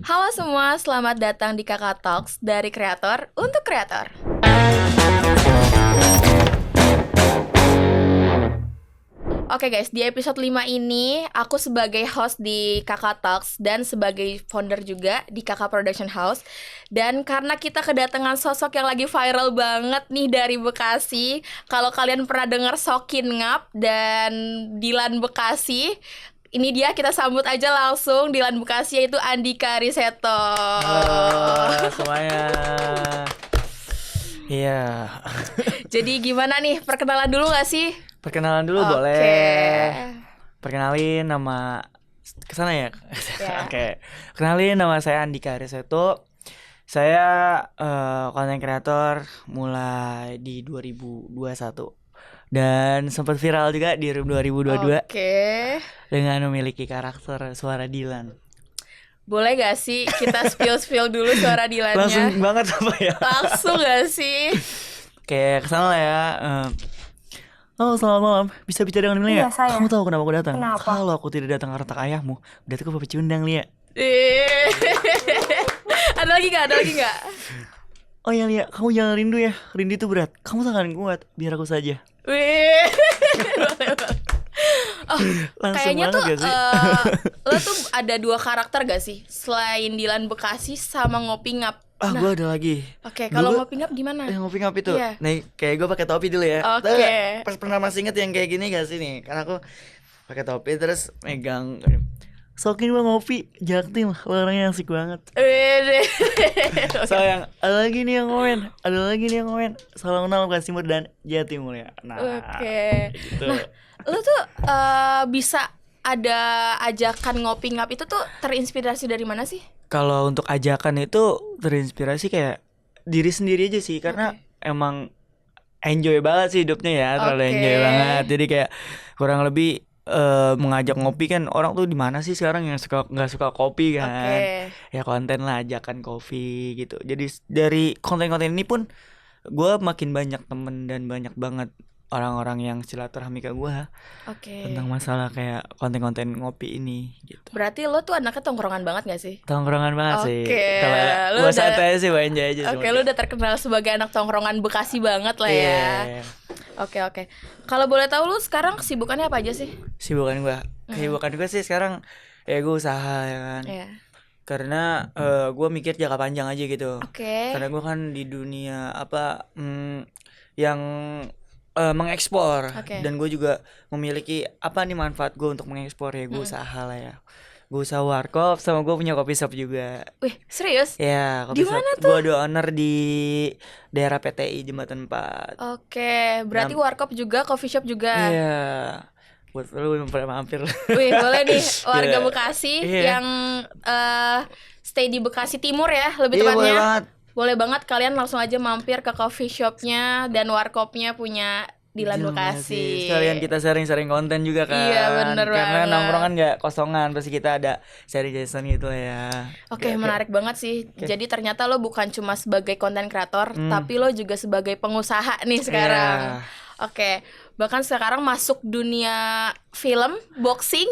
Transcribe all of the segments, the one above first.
Halo semua, selamat datang di Kakak Talks dari kreator untuk kreator. Oke guys, di episode 5 ini aku sebagai host di Kakak Talks dan sebagai founder juga di Kakak Production House. Dan karena kita kedatangan sosok yang lagi viral banget nih dari Bekasi. Kalau kalian pernah dengar Sokin Ngap dan Dilan Bekasi, ini dia, kita sambut aja langsung Dilan Bekasi, yaitu Andika Riseto. Halo semuanya. Iya. Jadi gimana nih, perkenalan dulu gak sih? Perkenalan dulu Oke. boleh. Perkenalin nama kesana ya. Ya. Oke. Kenalin nama saya Andika Riseto. Saya content creator mulai di 2021 dan sempat viral juga di 2022 Oke. dengan memiliki karakter suara Dilan. Boleh gak sih kita spill dulu suara Dilannya? Langsung banget apa ya? Langsung gak sih? Kayak kesana lah ya. Halo, selamat malam. Bisa bicara dengan Lia? Iya, saya. Kamu tahu kenapa aku datang? Kenapa? Kalau aku tidak datang karena tak ayahmu, berarti aku pecundang, Lia. Ada lagi gak? Oh ya, Lia, kamu jangan rindu ya. Rindu itu berat. Kamu tangan kuat, biar aku saja. Wih. Oh, Langsung kayaknya banget tuh gak sih? lo tuh ada dua karakter gak sih? Selain Dilan Bekasi sama Ngopi Ngap. Ah, Nah, gue ada lagi. oke, kalau Dulu- Ngopi Ngap gimana? Yang ngopi ngopi tuh. Iya. Nih, kayak gue pakai topi dulu ya. Oke. Pas pernah masih inget yang kayak gini gak sih nih? Karena aku pakai topi terus megang. Sokin bang ngopi, jaktim, lo orangnya asik banget. So yang ada lagi nih yang komen. Salam kenal Bekasi Timur dan Jawa Timur ya. Nah, Oke. gitu. Nah, lo tuh bisa ada ajakan Ngopi Ngap itu tuh terinspirasi dari mana sih? Kalau untuk ajakan itu terinspirasi kayak diri sendiri aja sih, karena emang enjoy banget sih hidupnya ya, terlalu Oke. enjoy banget. Jadi kayak kurang lebih mengajak ngopi kan, orang tuh di mana sih sekarang yang nggak suka kopi kan? Oke. Ya konten lah, ajakan kopi gitu. Jadi dari konten-konten ini pun gue makin banyak temen dan banyak banget orang-orang yang silaturahmi ke gue Oke. tentang masalah kayak konten-konten ngopi ini gitu. Berarti lo tuh anaknya tongkrongan banget gak sih? Tongkrongan banget sih. Oke, Kalau lu gue udah- santai sih, gue enjoy aja Oke, lo udah terkenal sebagai anak tongkrongan Bekasi banget lah ya. Iya. Oke. Kalau boleh tahu lo sekarang kesibukannya apa aja sih? Sibukan gue sih sekarang ya gue usaha ya kan. Iya. Karena gue mikir jangka panjang aja gitu. Oke. Karena gue kan di dunia yang mengekspor. Oke. Dan gue juga memiliki apa nih manfaat gue untuk mengekspor, ya gue usaha lah ya. Gue usaha warkop, sama gue punya kopi shop juga. Wih, serius? Ya, Di kopi shop. mana Gue ada owner di daerah PTI Jembatan 4. Oke, berarti warkop juga, coffee shop juga. Iya. Buat lu yang pernah mampir. Wih, boleh nih warga Iya. Bekasi Iya. yang stay di Bekasi Timur ya, lebih Iya, tepatnya. boleh banget. Boleh banget kalian langsung aja mampir ke coffee shopnya dan warkopnya punya Dilan Bekasi. Sekalian kita sharing-sharing konten juga kan. Iya, bener Karena banget. nongkrongan gak kosongan, pasti kita ada sharing-sharing gitu lah ya. Oke, menarik banget sih. Jadi ternyata lo bukan cuma sebagai konten kreator, tapi lo juga sebagai pengusaha nih sekarang. Iya. Oke, bahkan sekarang masuk dunia film, boxing.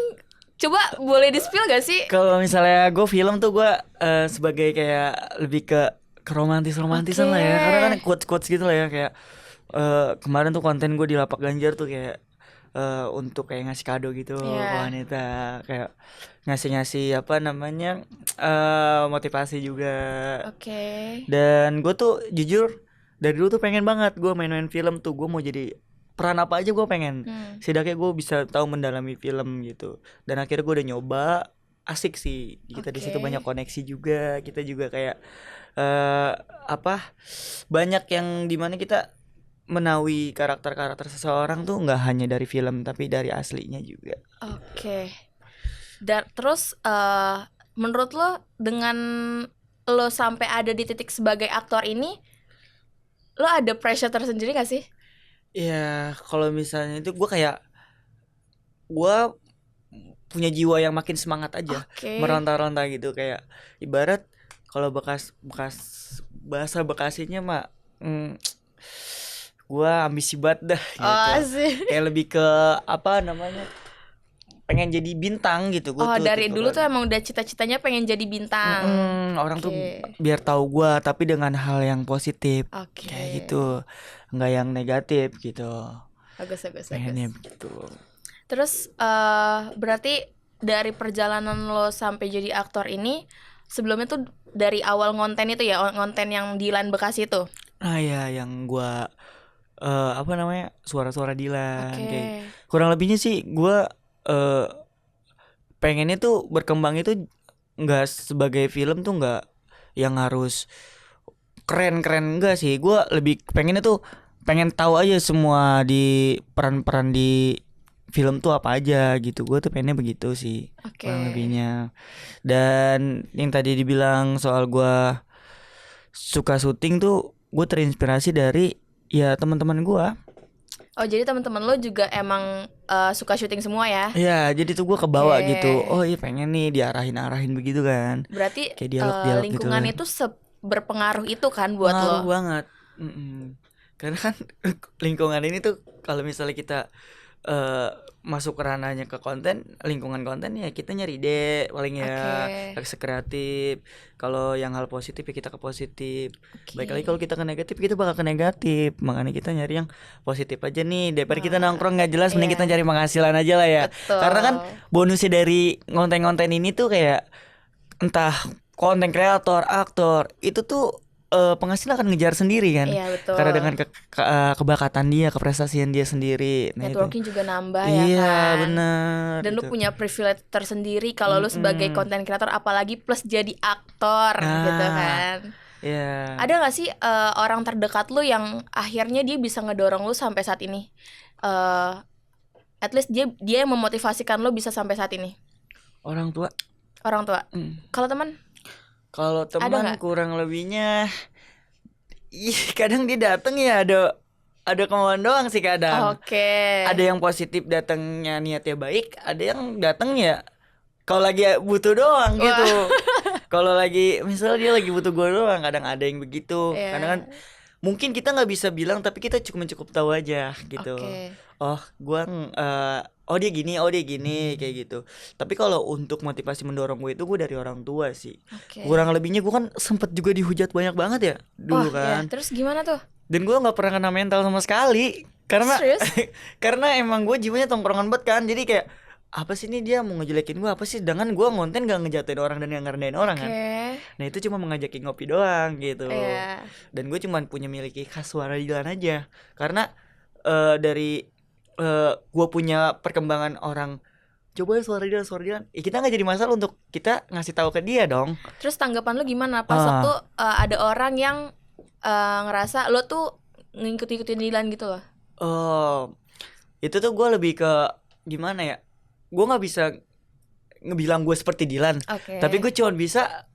Coba boleh di-spill gak sih? Kalau misalnya gue film tuh gue sebagai kayak lebih ke romantisan lah ya. Oke. Karena kan quotes gitu lah ya, kayak kemarin tuh konten gue di Lapak Ganjar tuh kayak untuk kayak ngasih kado gitu ke Iya. wanita, kayak ngasih apa namanya motivasi juga. Oke. Dan gue tuh jujur dari dulu tuh pengen banget gue main-main film tuh. Gue mau jadi peran apa aja gue pengen. Setidaknya gue bisa tahu mendalami film gitu. Dan akhirnya gue udah nyoba, asik sih. Kita di situ Oke. banyak koneksi juga. Kita juga kayak banyak yang dimana kita menawi karakter-karakter seseorang tuh nggak hanya dari film tapi dari aslinya juga. Oke. Terus menurut lo dengan lo sampai ada di titik sebagai aktor ini, lo ada pressure tersendiri gak sih? Ya kalau misalnya itu gue punya jiwa yang makin semangat aja. Oke. Meronta-ronta gitu, kayak ibarat kalau bekas bahasa Bekasinya mah gue ambisi banget dah gitu. Oh sih. Kayak lebih ke apa namanya, pengen jadi bintang gitu. Gua Oh, tuh dari tipe dulu orang. tuh emang udah cita-citanya pengen jadi bintang. Orang tuh Oke. biar tahu gua tapi dengan hal yang positif. Oke. Kayak gitu. Nggak yang negatif gitu. Bagus, bagus, Pengennya bagus. begitu. Terus berarti dari perjalanan lo sampai jadi aktor ini, sebelumnya tuh dari awal ngonten itu ya, ngonten yang di Lan Bekasi itu. Nah ya yang gua apa namanya, suara-suara Dilan Oke. kayak kurang lebihnya sih gua eh, pengennya tuh berkembang itu nggak sebagai film tuh nggak yang harus keren-keren, enggak sih. Gua lebih pengennya tuh pengen tahu aja semua di peran-peran di film tuh apa aja gitu. Gue tuh pengennya begitu sih Oke. kurang lebihnya. Dan yang tadi dibilang soal gua suka syuting tuh, gue terinspirasi dari ya teman-teman gua. Oh, jadi teman-teman lo juga emang suka syuting semua ya? Ya jadi tuh gue kebawa Oke. gitu. Oh iya pengen nih diarahin begitu kan. Berarti Kayak dialog-dialog gitu. lingkungan itu berpengaruh itu kan buat Pengaruh lo? banget. Karena kan lingkungan ini tuh kalau misalnya kita masuk ranahnya ke konten, lingkungan konten ya kita nyari ide paling ya, Oke. kreatif. Kalau yang hal positif ya kita ke positif. Oke. Baik lagi kalau kita ke negatif kita bakal ke negatif. Makanya kita nyari yang positif aja nih. Daripada kita Wah, nongkrong nggak jelas, mending iya. kita cari penghasilan aja lah ya. Betul. Karena kan bonusnya dari konten-konten ini tuh kayak entah konten kreator, aktor, itu tuh penghasilan akan ngejar sendiri kan. Iya, betul. Karena dengan kebakatan dia, keprestasian dia sendiri. Nah, Networking juga nambah ya iya, kan. benar. Dan lu gitu. punya privilege tersendiri kalau lu sebagai konten kreator, apalagi plus jadi aktor gitu kan. Iya. Ada gak sih orang terdekat lu yang akhirnya dia bisa ngedorong lu sampai saat ini? At least dia yang memotivasikan lu bisa sampai saat ini. Orang tua. Orang tua. Kalau teman? Kalau Ada teman nggak? kurang lebihnya kadang dia dateng ya ada kemauan doang sih kadang. Oke. Ada yang positif datangnya niatnya baik, ada yang datang ya kalau lagi butuh doang gitu. Kalau lagi misalnya dia lagi butuh gue doang, kadang ada yang begitu. Iya. Kadang kan mungkin kita nggak bisa bilang tapi kita cukup tahu aja gitu. Oke. Oh dia gini kayak gitu. Tapi kalau untuk motivasi mendorong gue itu gue dari orang tua sih. Oke. Kurang lebihnya gue kan sempet juga dihujat banyak banget ya dulu Wah, kan. ya. Terus gimana tuh? Dan gue nggak pernah kena mental sama sekali karena Serius? karena emang gue jiwanya tongkrongan banget kan. Jadi kayak apa sih nih dia mau ngejelekin gue apa sih, sedangkan gue ngonten gak ngejatuhin orang dan gak ngerendahin orang kan. Nah itu cuma mengajakin ngopi doang gitu. Iya. Dan gue cuma punya miliki khas suara Dilan aja. Karena dari gue punya perkembangan orang coba ya suara Dilan ya kita nggak jadi masalah untuk kita ngasih tahu ke dia dong. Terus tanggapan lu gimana pas waktu ada orang yang ngerasa lo tuh ngikut-ngikutin Dilan gitu loh? Itu tuh gue lebih ke gimana ya, gue nggak bisa ngebilang gue seperti Dilan. Tapi gue cuma bisa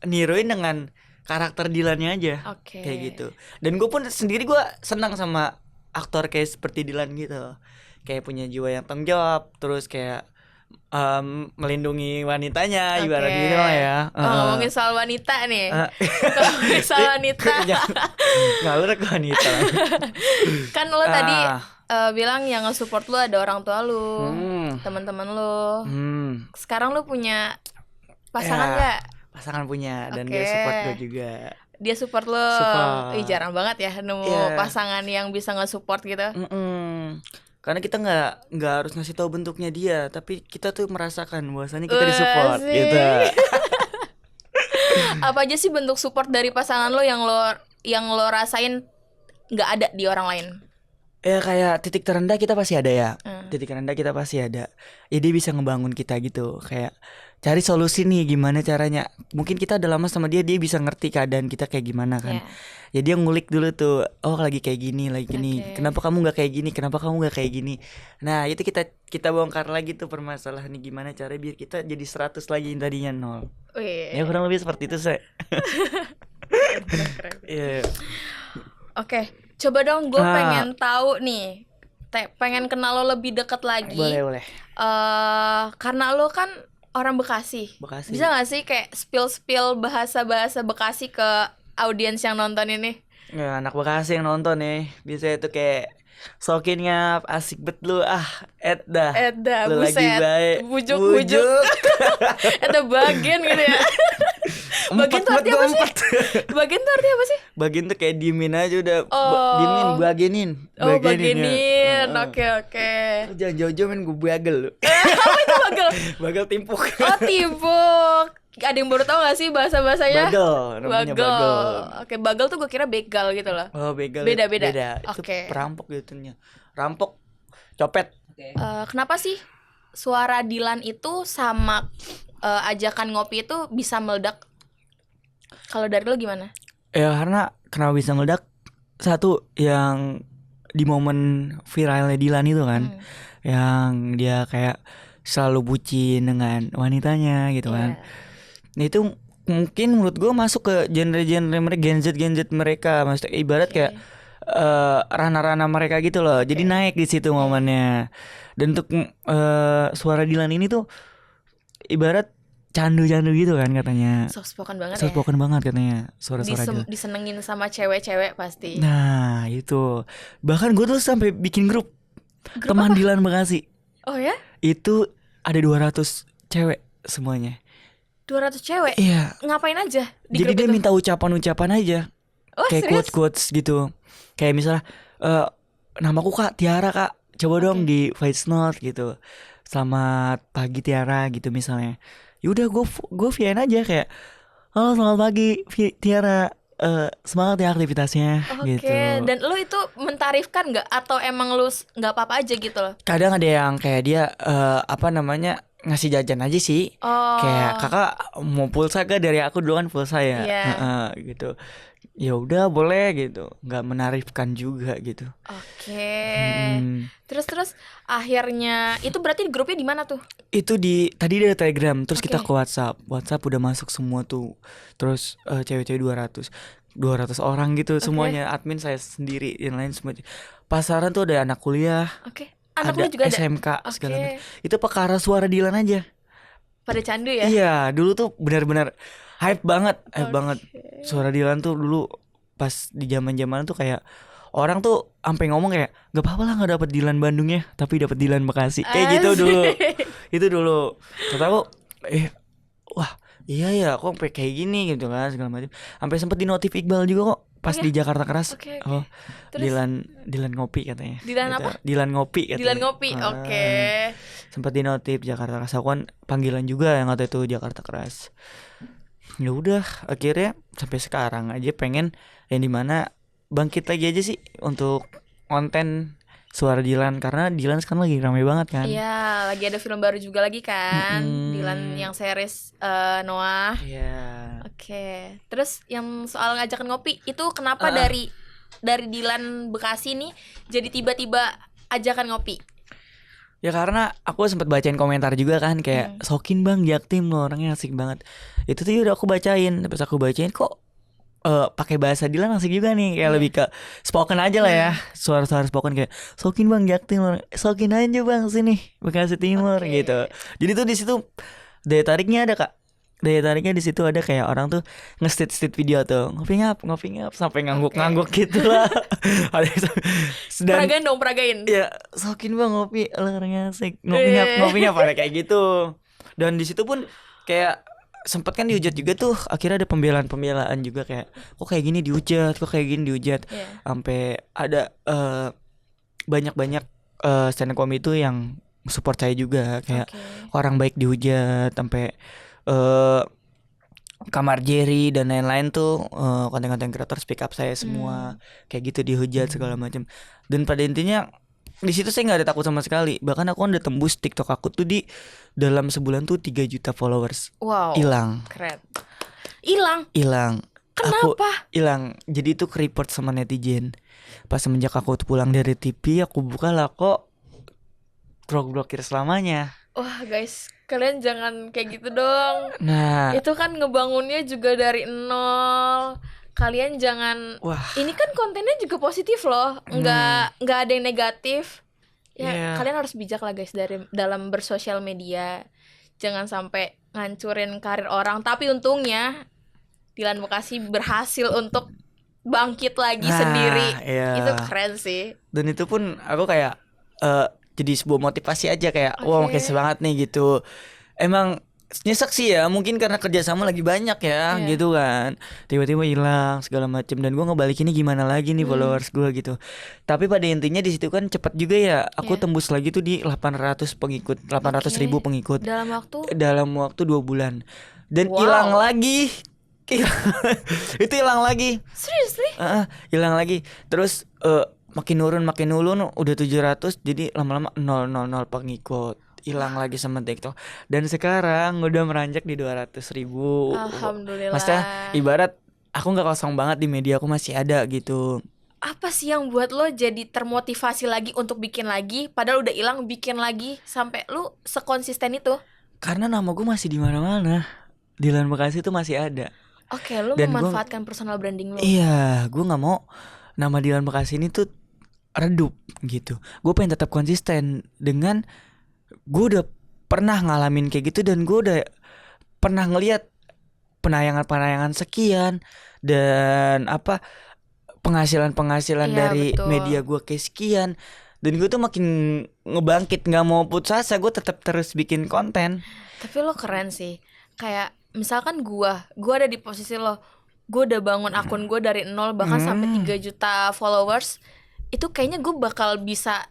niruin dengan karakter Dilannya aja. Kayak gitu. Dan gue pun sendiri gue senang sama aktor kayak seperti Dilan gitu, kayak punya jiwa yang tanggung jawab, terus kayak melindungi wanitanya, ibarat gitu lah ya. Ngomongin soal wanita nih. Ngomongin soal wanita. Ngalur ke wanita. Kan lo tadi bilang yang nge-support lo ada orang tua lo, teman-teman lo. Sekarang lo punya pasangan nggak? Pasangan punya, dan dia support gue juga. Dia support lo. Support. Jarang banget ya nemu pasangan yang bisa nge-support gitu. Karena kita nggak harus ngasih tahu bentuknya dia, tapi kita tuh merasakan bahwasannya kita disupport gitu. Apa aja sih bentuk support dari pasangan lo yang lo rasain nggak ada di orang lain? Ya kayak titik terendah kita pasti ada ya. Titik terendah kita pasti ada. Ya dia bisa ngebangun kita gitu. Kayak cari solusi nih gimana caranya. Mungkin kita udah lama sama dia bisa ngerti keadaan kita kayak gimana kan. Ya dia ngulik dulu tuh. Oh lagi kayak gini, lagi gini. Kenapa kamu nggak kayak gini? Kenapa kamu nggak kayak gini? Nah itu kita bongkar lagi tuh permasalahan nih, gimana caranya biar kita jadi 100 lagi tadinya 0. Ya kurang lebih seperti itu saya. Oke. Coba dong, gue pengen tahu nih, pengen kenal lo lebih dekat lagi. Boleh. Karena lo kan orang Bekasi. Bisa gak sih kayak spill bahasa-bahasa Bekasi ke audiens yang nonton ini? Ya, anak Bekasi yang nonton nih, bisa itu kayak Sokin ngap, asik bet lu. Edda lu lagi buset. baik. Bujuk. Ada bagian gitu ya. Bagian tuh artinya apa sih? Bagian tuh artinya apa sih? Bagian tuh kayak diemin aja udah. Diemin, bagenin. Bagenin. Oke. Jangan jauh-jauh men, gue bagel lu. Apa itu bagel? Bagel timpuk. Timpuk. Ada yang baru tahu gak sih bahasa-bahasanya? Bagel, namanya bagel. Oke, bagel tuh gue kira begal gitu loh. Oh, begal. Beda. Itu perampok gitu nya. Rampok, copet. Kenapa sih suara Dilan itu sama ajakan ngopi itu bisa meledak? Kalau dari lo gimana? Ya karena kenapa bisa meledak? Satu yang di momen viralnya Dilan itu kan, yang dia kayak selalu bucin dengan wanitanya gitu kan. Nah itu mungkin menurut gue masuk ke genre-genre mereka, Gen Z mereka, maksudnya ibarat kayak ranah-ranah mereka gitu loh. Jadi naik di situ momennya. Dan untuk suara Dilan ini tuh ibarat candu-candu gitu kan katanya. Soft spoken banget Soft spoken banget katanya suara-suara Dilan. Disenengin sama cewek-cewek pasti. Nah itu. Bahkan gue tuh sampai bikin grup teman apa? Dilan Bekasi. Oh ya? Itu ada 200 cewek semuanya. 200 cewek? Iya. Ngapain aja di jadi grup dia itu? minta ucapan-ucapan aja. Kayak quotes-quotes gitu. Kayak misalnya namaku Kak Tiara Kak, coba dong di voice note gitu. Selamat pagi Tiara gitu misalnya. Yaudah gue VN aja kayak, halo selamat pagi Tiara, semangat ya aktivitasnya gitu. Dan lu itu mentarifkan nggak atau emang lu nggak apa-apa aja gitu loh? Kadang ada yang kayak dia ngasih jajan aja sih. Kayak kakak mau pulsa gak dari aku, dulu kan pulsa ya. Gitu. Ya udah boleh gitu, nggak menarifkan juga gitu. Terus akhirnya itu berarti grupnya di mana tuh? Itu tadi dari Telegram, terus kita ke WhatsApp udah masuk semua tuh. Terus cewek-cewek 200 orang gitu. Semuanya admin saya sendiri, yang lain semua pasaran tuh ada anak kuliah. Anak ada juga SMK segala macam. Itu perkara suara Dilan aja. Pada candu ya? Iya, dulu tuh benar-benar hype banget suara Dilan tuh dulu pas di zaman-zaman tuh kayak orang tuh sampai ngomong kayak gak apa-apa lah nggak dapet Dilan Bandung ya, tapi dapet Dilan Bekasi kayak gitu dulu. Itu dulu. Terus aku wah iya ya kok sampai kayak gini gitu kan segala macam. Sampai sempet di notif Iqbal juga kok pas di Jakarta Keras. Dilan ngopi katanya. Dilan gitu. apa? Dilan ngopi katanya. Dilan ngopi. Sempat di notif Jakarta Keras. Aku kan panggilan juga yang waktu itu Jakarta Keras. Ya udah akhirnya sampai sekarang aja pengen yang dimana bangkit lagi aja sih untuk konten suara Dilan, karena Dilan sekarang lagi ramai banget kan. Iya, lagi ada film baru juga lagi kan. Dilan yang series Noah. Iya. Terus yang soal ngajakin ngopi itu kenapa dari Dilan Bekasi nih jadi tiba-tiba ajakan ngopi? Ya karena aku sempat bacain komentar juga kan kayak Sokin bang Jaktim lo orangnya asik banget. Itu tuh udah aku bacain. Terus aku bacain kok pakai bahasa Dilan asik juga nih, kayak lebih ke spoken aja lah ya, suara-suara spoken kayak Sokin bang Jaktim, Sokin aja bang sini Bekasi Timur gitu. Jadi tuh di situ daya tariknya ada kak. Daya tariknya di situ ada kayak orang tuh nge-state video tuh ngopi ngap sampai ngangguk gitu lah. Peragain. Ya Sokin bang ngopi orangnya asik, ngopi ngap ada kayak gitu. Dan di situ pun kayak sempet kan dihujat juga tuh, akhirnya ada pembelaan juga kayak kok kayak gini dihujat, sampai ada banyak stand up comedy itu yang support saya juga kayak orang baik dihujat, sampai Kamar Jerry dan lain-lain tuh konten-konten kreator speak up saya semua kayak gitu dihujat segala macam. Dan pada intinya di situ saya nggak ada takut sama sekali. Bahkan aku udah tembus TikTok aku tuh di dalam sebulan tuh 3 juta followers. Wow. Hilang. Keren. Hilang. Kenapa? Hilang. Jadi itu ke-report sama netizen. Pas semenjak aku tuh pulang dari TV, aku buka lah kok blokir selamanya. Wah guys, kalian jangan kayak gitu dong. Nah, itu kan ngebangunnya juga dari nol. Kalian jangan. Ini kan kontennya juga positif loh, nggak ada yang negatif. Kalian harus bijak lah guys dalam bersosial media. Jangan sampai ngancurin karir orang. Tapi untungnya Dilan Bekasi berhasil untuk bangkit lagi Nah, sendiri. iya. Itu keren sih. Dan itu pun aku kayak jadi sebuah motivasi aja kayak wah Oke. makin semangat nih gitu. Emang nyesek sih ya, mungkin karena kerjasama lagi banyak ya Iya. gitu kan. Tiba-tiba hilang segala macem dan gua ngebalikinnya gimana lagi nih followers gua gitu. Tapi pada intinya di situ kan cepet juga ya. Aku Iya. tembus lagi tuh di 800 pengikut, 800.000 Oke. pengikut Dalam waktu dalam waktu 2 bulan. Dan Wow. hilang lagi. Itu hilang lagi. seriously? Hilang lagi. Terus makin nurun udah 700 jadi lama-lama 000 pengikut. Hilang lagi sama TikTok. Dan sekarang udah meranjak di 200.000. Alhamdulillah. Maksudnya ibarat aku nggak kosong banget di media, aku masih ada gitu. Apa sih yang buat lo jadi termotivasi lagi untuk bikin lagi, padahal udah hilang bikin lagi sampai lo sekonsisten itu? Karena nama gue masih di mana-mana. Dilan Bekasi itu masih ada. Oke, lo Dan memanfaatkan personal branding lo. Iya, gue nggak mau nama Dilan Bekasi ini tuh redup gitu. Gue pengen tetap konsisten dengan gue udah pernah ngalamin kayak gitu dan gue udah pernah ngelihat penayangan sekian dan apa penghasilan Iya, dari betul. media gue kayak sekian dan gue tuh makin ngebangkit, nggak mau putus asa, gue tetap terus bikin konten. Tapi lo keren sih. Kayak misalkan gua ada di posisi lo. Gue udah bangun akun gue dari nol bahkan sampai 3 juta followers. Itu kayaknya gue bakal bisa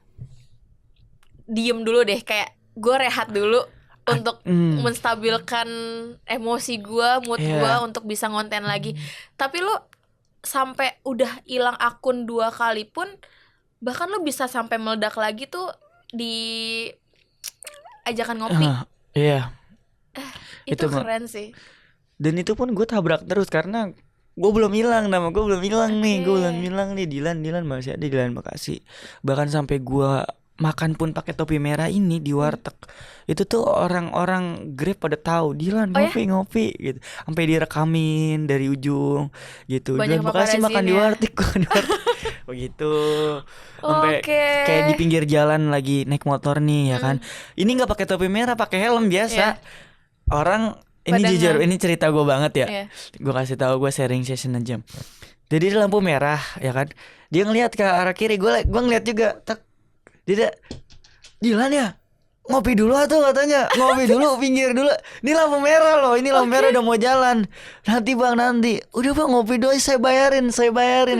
diem dulu deh, kayak gue rehat dulu untuk menstabilkan emosi gue, mood gue untuk bisa ngonten lagi. Tapi lo sampai udah hilang akun 2 kali pun, bahkan lo bisa sampai meledak lagi tuh di ajakan ngopi. Iya. Itu keren sih. Dan itu pun gue tabrak terus karena gue belum hilang, nama gue belum hilang nih, gue belum hilang nih. Dilan masih ada di Dilan Bekasi. Bahkan sampai gue makan pun pakai topi merah ini di warteg. Itu tuh orang-orang Grab pada tahu Dilan ngopi gitu. Sampai direkamin dari ujung gitu. Banyak Dilan Bekasi makan di warteg, begitu. Sampai kayak di pinggir jalan lagi naik motor nih ya kan. Ini nggak pakai topi merah, pakai helm biasa. Orang ini jujur, ini cerita gue banget ya. Gue kasih tahu, gue sharing session aja. Jadi di lampu merah ya kan, dia ngelihat ke arah kiri, gue ngeliat juga. Dia Dilan ya, ngopi dulu tuh katanya, ngopi dulu, pinggir dulu. Ini lampu merah loh, ini lampu merah udah mau jalan. Nanti bang, nanti. Udah bang, ngopi dulu, saya bayarin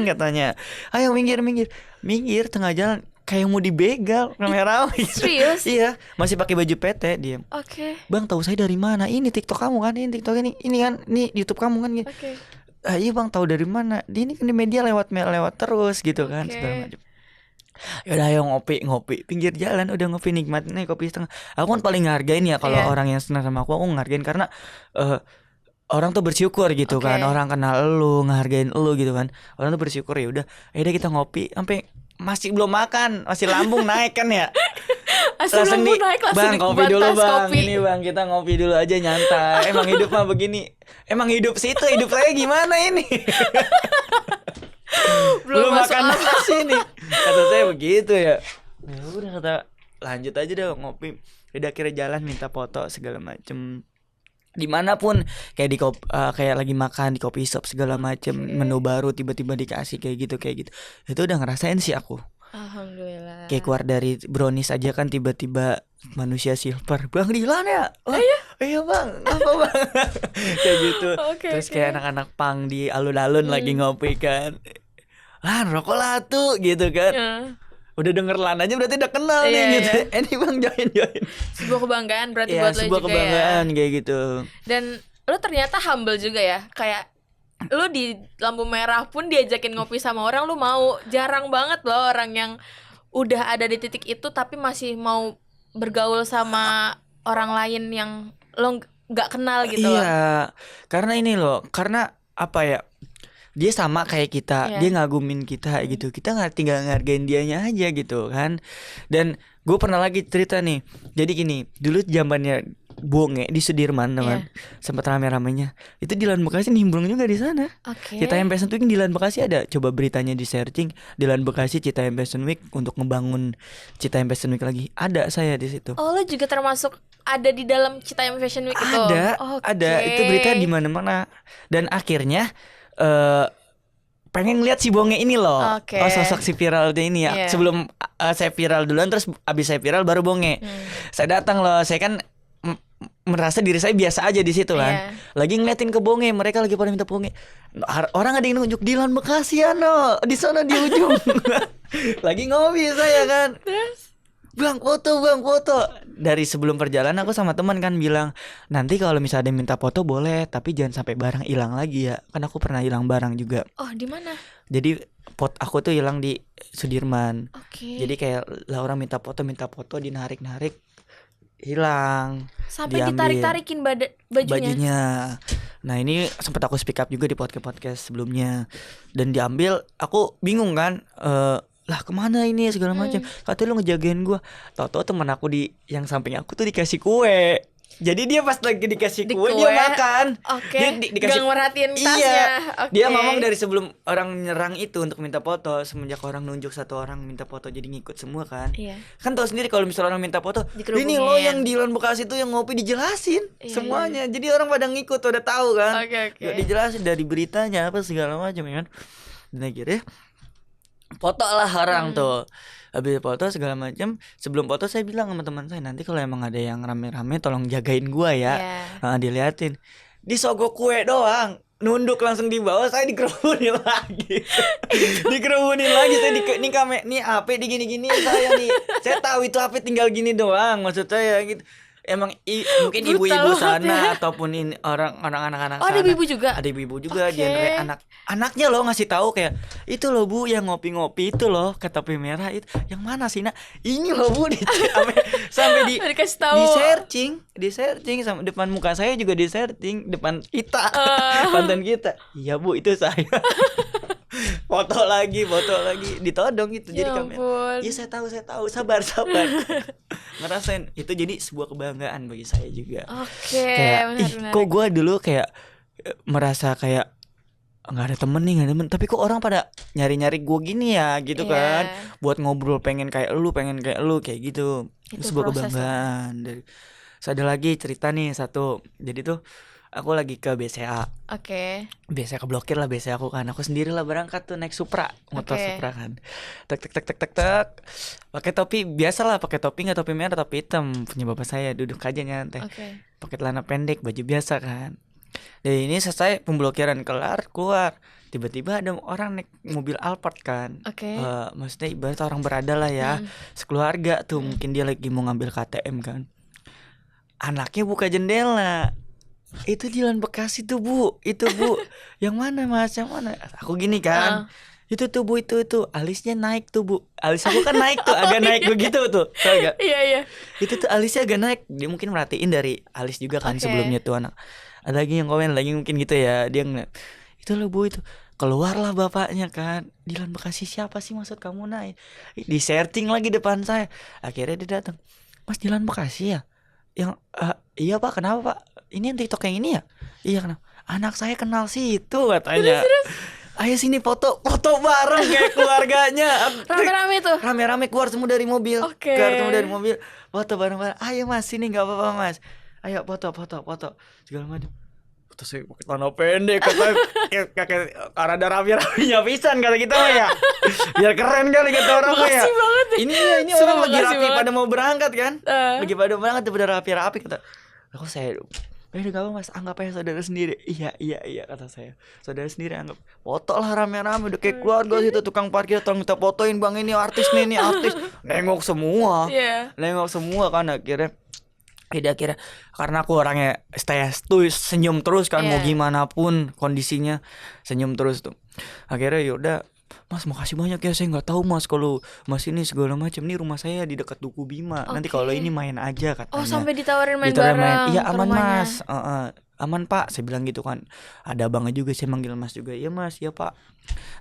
katanya. Ayo minggir tengah jalan. Kayak mau dibegal rame-rame. Serius? Iya, masih pakai baju PT dia. Oke. Bang, tahu saya dari mana? Ini TikTok kamu kan? Ini TikTok ini kan? Ini YouTube kamu kan? Oke. Iya bang, tahu dari mana? Ini kan di media lewat terus gitu kan, segala macam. Yaudah ayo ngopi pinggir jalan, udah ngopi nikmatin nih kopi setengah. Aku kan paling ngargain ya kalau orang yang senang sama aku ngargain karena orang tuh bersyukur gitu kan, orang kenal lu, ngehargain lu gitu kan. Orang tuh bersyukur ya udah kita ngopi sampai masih belum makan, masih lambung naik kan ya. Langsung bang kopi dulu bang, ini bang kita ngopi dulu aja nyantai. Emang hidup mah begini, emang hidup situ, hidup saya gimana ini? belum makan nasi nih, kata saya begitu ya. Ya udah kata lanjut aja deh ngopi. Udah akhirnya jalan minta foto segala macem. Dimanapun kayak di kayak lagi makan di kopi shop segala macem, menu baru tiba-tiba dikasih kayak gitu. Itu udah ngerasain sih aku. Alhamdulillah. Kayak keluar dari brownies aja kan tiba-tiba manusia silver. Bang Dilan ya? Iya bang, apa bang? Kayak gitu. Terus kayak anak-anak pang di alun-alun lagi ngopi kan. Lan rokok lah tuh gitu kan. Udah denger Lan aja berarti udah kenal nih gitu. Ini bang join. Sebuah kebanggaan berarti buat lo juga ya. Sebuah kebanggaan kayak gitu. Dan lo ternyata humble juga ya. Kayak lo di lampu merah pun diajakin ngopi sama orang lo mau. Jarang banget loh orang yang udah ada di titik itu tapi masih mau bergaul sama orang lain yang lo gak kenal gitu. Iya, karena ini loh, karena apa ya, dia sama kayak kita, dia ngagumin kita gitu. Kita nggak tinggal ngargain dianya aja gitu kan. Dan gue pernah lagi cerita nih. Jadi gini, dulu zamannya Bonge di Sudirman teman, sempat rame-ramenya. Itu Dilan Bekasi nimbrung juga di sana. Citayam Fashion Week Dilan Bekasi ada. Coba beritanya di searching Dilan Bekasi Citayam Fashion Week untuk ngebangun Citayam Fashion Week lagi. Ada saya di situ. Oh, lo juga termasuk ada di dalam Citayam Fashion Week itu? Ada. Itu berita di mana-mana. Dan akhirnya pengen lihat si Bonge ini loh. Oke. Oh, sosok si viralnya ini ya. Iya. Sebelum saya viral duluan, terus abis saya viral baru Bonge. Saya datang loh. Saya kan merasa diri saya biasa aja di situ kan. Iya. Lagi ngeliatin ke Bonge, mereka lagi pada minta Bonge. Orang ada yang nunjuk Dilan Bekasi ya no, di sana di ujung. Lagi ngopi saya kan. Terus? Bang foto. Dari sebelum perjalanan aku sama teman kan bilang, nanti kalau misalnya ada yang minta foto boleh, tapi jangan sampai barang hilang lagi ya. Kan aku pernah hilang barang juga. Oh, di mana? Jadi aku tuh hilang di Sudirman. Oke. Jadi kayak lah orang minta foto dinarik hilang. Sampai diambil ditarik-tarikin bajunya. Nah ini sempat aku speak up juga di podcast sebelumnya. Dan diambil, aku bingung kan, lah kemana ini segala macam. Katanya lu ngejagain gue. Tahu-tahu teman aku yang samping aku tuh dikasih kue. Jadi dia pas lagi dikasih kue dia makan. Oke. Dia dikasih, gak merhatiin tasnya. iya. Oke. Dia ngomong dari sebelum orang nyerang itu untuk minta foto, semenjak orang nunjuk satu orang minta foto jadi ngikut semua kan. Iya. Kan tahu sendiri kalau misalnya orang minta foto, Dikerubungin. ini lo yang Dilan Bekasi tuh yang ngopi dijelasin semuanya. Jadi orang pada ngikut udah tahu kan. Oke. Gak dijelasin dari beritanya apa segala macam ya kan. Dan akhirnya foto lah orang tuh. Habis foto segala macam. Sebelum foto saya bilang sama teman saya, nanti kalau emang ada yang rame-rame tolong jagain gua ya. Diliatin. Disogok kue doang. Nunduk langsung di bawah, saya dikerubunin lagi. Dikerubunin lagi saya nih HP di gini-gini saya nih. Saya tahu itu HP tinggal gini doang, maksud saya gitu. Emang mungkin ibu-ibu sana ataupun ini orang anak-anak sana. Ada ibu juga. Ada ibu juga genre anaknya loh ngasih tahu kayak, itu loh Bu yang ngopi-ngopi itu loh ke topi merah itu. Yang mana sih Nak? Ini loh Bu sampai dikasih tahu. Di searching sama depan muka saya juga di searching depan kita. Konten kita. Iya Bu itu saya. foto lagi ditodong gitu. Jadi kamera. Iya saya tahu sabar ngerasain itu jadi sebuah kebanggaan bagi saya juga. Kayak kok gue dulu kayak merasa kayak nggak ada temen tapi kok orang pada nyari gue gini ya gitu kan, buat ngobrol pengen kayak lu kayak gitu. Itu sebuah kebanggaan. Dari ada lagi cerita nih satu. Jadi tuh aku lagi ke BCA. BCA keblokir lah BCA aku kan. Aku sendiri lah berangkat tuh naik Supra, motor Supra kan. Tek. Pakai topi biasalah, pakai topi enggak topi merah, topi hitam punya bapak saya, duduk aja nyantai. Pakai celana pendek, baju biasa kan. Dan ini selesai pemblokiran keluar. Tiba-tiba ada orang naik mobil Alphard kan. Maksudnya ibarat orang berada lah ya. Sekeluarga tuh mungkin dia lagi mau ngambil KTM kan. Anaknya buka jendela. Itu Dilan Bekasi tuh Bu. Itu Bu. Yang mana Mas? Yang mana? Aku gini kan. Itu tuh Bu, itu alisnya naik tuh Bu. Alis aku kan naik tuh, agak naik begitu tuh. Tahu enggak? Iya. Itu tuh alisnya agak naik. Dia mungkin merhatiin dari alis juga kan sebelumnya tuh anak. Ada lagi yang komen lagi mungkin gitu ya. Dia ngeliat, itu loh Bu itu. Keluarlah bapaknya kan. Dilan Bekasi siapa sih maksud kamu naik? Di searching lagi depan saya. Akhirnya dia datang. Mas Dilan Bekasi ya? Yang iya Pak, kenapa Pak? Ini yang TikTok yang ini ya? Iya kenapa? Anak saya kenal sih itu katanya. Ayo sini foto bareng kayak keluarganya. Rame-rame tuh. Rame-rame keluar semua dari mobil. Keluar semua dari mobil. Foto bareng-bareng. Ayo Mas sini enggak apa-apa Mas. Ayo foto. Segala macam. Foto saya pakai celana pendek kayak ada rapi-rapinya pisan kata kita mah ya. Biar keren kali kata orang mah ya. Ini orang lagi rapi pada mau berangkat kan. Lagi pada berangkat pada rapi-rapi kata. Aku saya gak apa Mas, anggap aja saudara sendiri. Iya kata saya. Saudara sendiri anggap. Foto lah rame-rame udah kayak keluarga situ, tukang parkir tolong minta fotoin Bang ini artis nih, ini artis. Nengok semua kan akhirnya. Karena aku orangnya stay senyum terus kan, mau gimana pun kondisinya senyum terus tuh. Akhirnya yaudah Mas makasih banyak ya, saya nggak tahu Mas kalau Mas ini segala macam. Nih rumah saya di dekat Duku Bima. Nanti kalau ini main aja katanya. Oh sampai ditawarin main bareng. Iya aman Mas. Aman Pak, saya bilang gitu kan. Ada abangnya juga, saya manggil Mas juga. Iya Mas, iya Pak.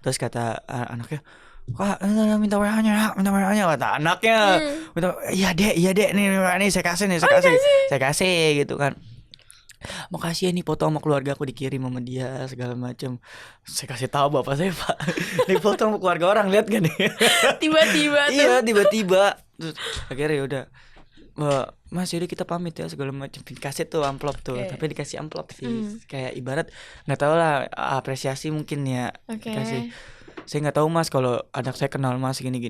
Terus kata anaknya, Kak, minta WA-nya kata anaknya. Iya dek nih saya kasih gitu kan. Makasih ya nih foto sama keluarga aku dikirim sama dia segala macam. Saya kasih tahu bapak saya Pak. Nih foto sama keluarga orang lihat gak nih? Tiba-tiba tuh. Iya tiba-tiba. Terus akhirnya udah Mas yaudah kita pamit ya segala macam, kasih tuh amplop tuh, tapi dikasih amplop sih kayak ibarat nggak tahu lah, apresiasi mungkin ya. Dikasih, saya nggak tahu mas kalau anak saya kenal mas gini.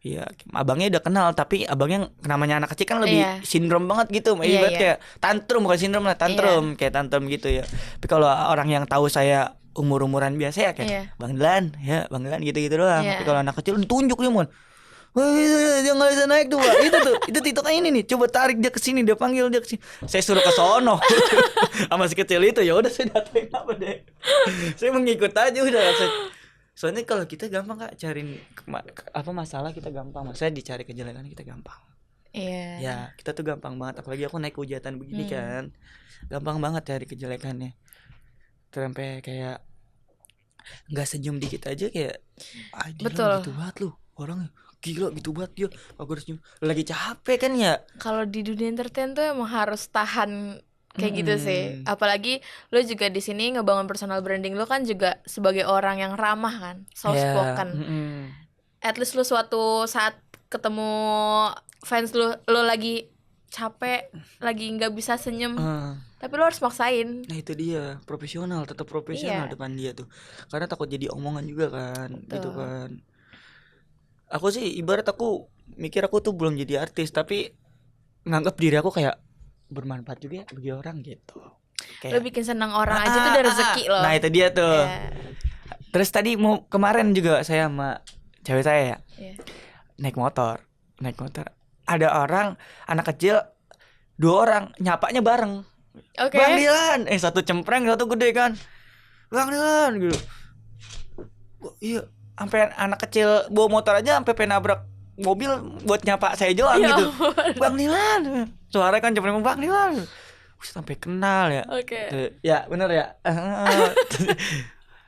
Ya abangnya udah kenal, tapi abangnya namanya anak kecil kan lebih sindrom banget gitu, ibarat kayak tantrum, bukan sindrom lah, tantrum kayak tantrum gitu ya. Tapi kalau orang yang tahu saya umuran biasa ya kayak Bang Dilan gitu doang. Tapi kalau anak kecil ditunjuk dia mon, wah dia nggak bisa naik tuh, Pak. Itu TikTok ini nih, coba tarik dia ke sini, dia panggil dia ke sini. Saya suruh ke sono sama si kecil itu, ya udah saya datangin apa deh. Saya mengikut aja udah. Soalnya kalau kita gampang Kak cari apa masalah, kita gampang. Maksudnya dicari kejelekan kita gampang. Ya kita tuh gampang banget, apalagi aku naik hujatan begini kan, gampang banget cari kejelekannya. Sampai kayak nggak senyum dikit aja kayak, betul gitu banget lu orangnya, gila gitu banget dia. Aku harus senyum lagi capek kan ya. Kalau di dunia entertain tuh emang harus tahan kayak gitu sih. Apalagi lo juga di sini ngebangun personal branding lo kan juga sebagai orang yang ramah kan, soft spoken. At least lo suatu saat ketemu fans lo lagi capek, lagi nggak bisa senyum, tapi lo harus maksain. Nah itu dia, profesional, tetap profesional depan dia tuh, karena takut jadi omongan juga kan. Gitu kan. Aku sih ibarat aku mikir aku tuh belum jadi artis, tapi nganggap diri aku kayak bermanfaat juga ya bagi orang gitu. Kayak, lo bikin senang orang aja tuh udah rezeki lo. Nah itu dia tuh. Terus tadi mau kemarin juga saya sama cewek saya naik motor. Ada orang anak kecil 2 orang nyapanya bareng. Bang Dilan, satu cempreng satu gede kan. Bang Dilan gitu. Iya, sampai anak kecil bawa motor aja sampai penabrak mobil buat nyapa saya doang gitu. Bang Dilan. Suaranya kan cempreng, Bang Dilan. Sampai kenal ya. Ya, benar ya.